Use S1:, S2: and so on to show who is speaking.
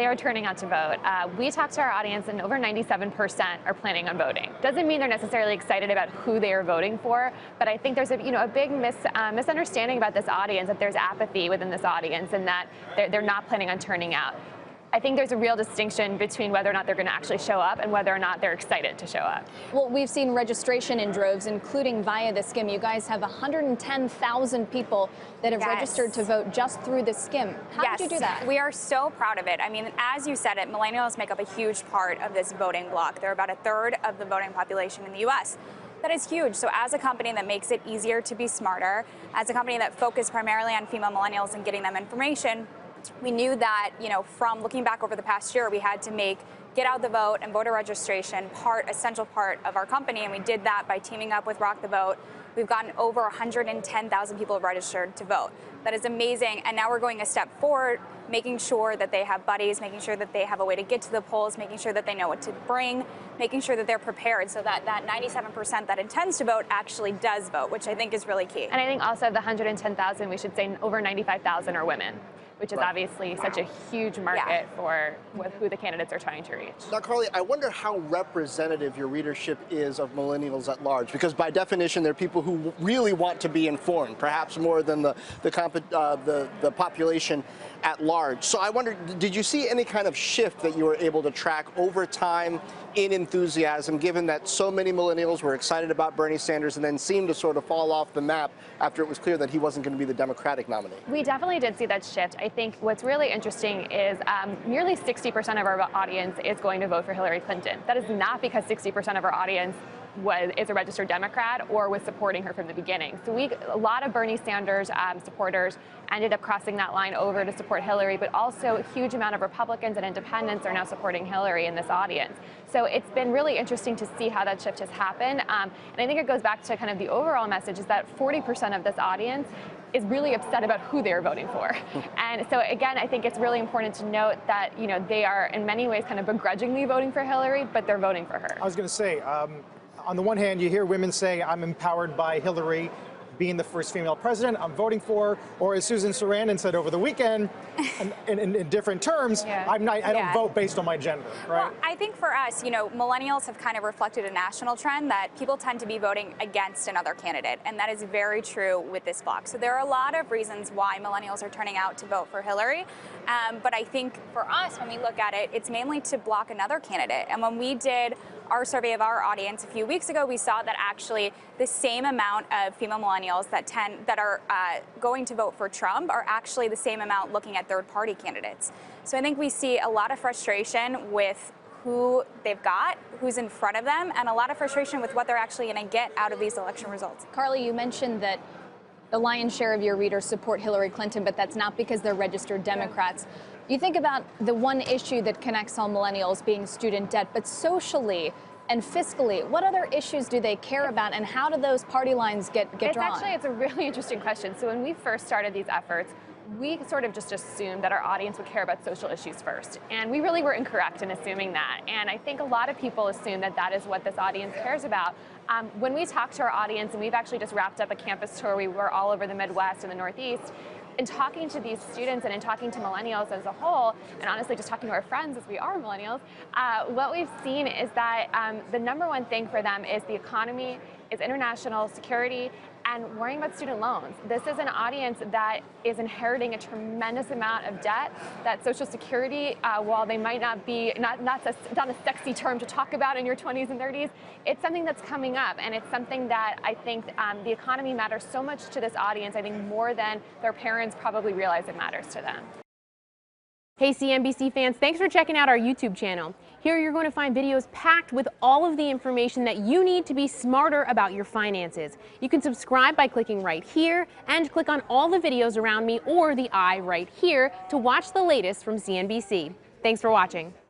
S1: they are turning out to vote. We talked to our audience, and over 97% are planning on voting. Doesn't mean they're necessarily excited about who they are voting for, but I think there's a big misunderstanding about this audience, that there's apathy within this audience, and that they're not planning on turning out. I think there's a real distinction between whether or not they're going to actually show up and whether or not they're excited to show up.
S2: Well, we've seen registration in droves, including via theSkimm. You guys have 110,000 people that have registered to vote just through theSkimm. How did you do that?
S3: We are so proud of it. I mean, as you said it, millennials make up a huge part of this voting bloc. They're about a third of the voting population in the U.S. That is huge. So as a company that makes it easier to be smarter, as a company that focuses primarily on female millennials and getting them information, we knew that, from looking back over the past year, we had to make get out the vote and voter registration essential part of our company, and we did that by teaming up with Rock the Vote. We've gotten over 110,000 people registered to vote. That is amazing, and now we're going a step forward, making sure that they have buddies, making sure that they have a way to get to the polls, making sure that they know what to bring, making sure that they're prepared so that that 97% that intends to vote actually does vote, which I think is really key.
S1: And I think also of the 110,000, we should say over 95,000 are women, which is obviously such a huge market for who the candidates are trying to reach.
S4: Now, Carly, I wonder how representative your readership is of millennials at large, because by definition, they're people who really want to be informed, perhaps more than the population at large. So I wonder, did you see any kind of shift that you were able to track over time in enthusiasm, given that so many millennials were excited about Bernie Sanders and then seemed to sort of fall off the map after it was clear that he wasn't going to be the Democratic nominee?
S1: We definitely did see that shift. I think what's really interesting is nearly 60% of our audience is going to vote for Hillary Clinton. That is not because 60% of our audience is a registered Democrat or was supporting her from the beginning. So a lot of Bernie Sanders supporters ended up crossing that line over to support Hillary, but also a huge amount of Republicans and independents are now supporting Hillary in this audience. So it's been really interesting to see how that shift has happened. And I think it goes back to kind of the overall message is that 40% of this audience is really upset about who they're voting for. And so again, I think it's really important to note that they are in many ways kind of begrudgingly voting for Hillary, but they're voting for her.
S5: I was going to say, on the one hand, you hear women say, I'm empowered by Hillary being the first female president I'm voting for, or as Susan Sarandon said over the weekend, in different terms, I don't vote based on my gender, right?
S3: Well, I think for us, millennials have kind of reflected a national trend that people tend to be voting against another candidate, and that is very true with this bloc. So there are a lot of reasons why millennials are turning out to vote for Hillary, but I think for us, when we look at it, it's mainly to block another candidate. And when we did our survey of our audience a few weeks ago, we saw that actually the same amount of female millennials that are going to vote for Trump are actually the same amount looking at third-party candidates. So I think we see a lot of frustration with who they've got, who's in front of them, and a lot of frustration with what they're actually going to get out of these election results.
S2: Carly, you mentioned that the lion's share of your readers support Hillary Clinton, but that's not because they're registered Democrats. You think about the one issue that connects all millennials being student debt, but socially and fiscally, what other issues do they care about, and how do those party lines get drawn?
S1: It's a really interesting question. So when we first started these efforts, we sort of just assumed that our audience would care about social issues first. And we really were incorrect in assuming that. And I think a lot of people assume that that is what this audience cares about. When we talk to our audience, and we've actually just wrapped up a campus tour, we were all over the Midwest and the Northeast, in talking to these students and in talking to millennials as a whole, and honestly just talking to our friends as we are millennials, what we've seen is that the number one thing for them is the economy, is international security, and worrying about student loans. This is an audience that is inheriting a tremendous amount of debt, that Social Security, while they might not be, not a sexy term to talk about in your 20s and 30s, it's something that's coming up, and it's something that I think the economy matters so much to this audience, I think more than their parents probably realize it matters to them.
S6: Hey CNBC fans, thanks for checking out our YouTube channel. Here you're going to find videos packed with all of the information that you need to be smarter about your finances. You can subscribe by clicking right here and click on all the videos around me or the I right here to watch the latest from CNBC. Thanks for watching.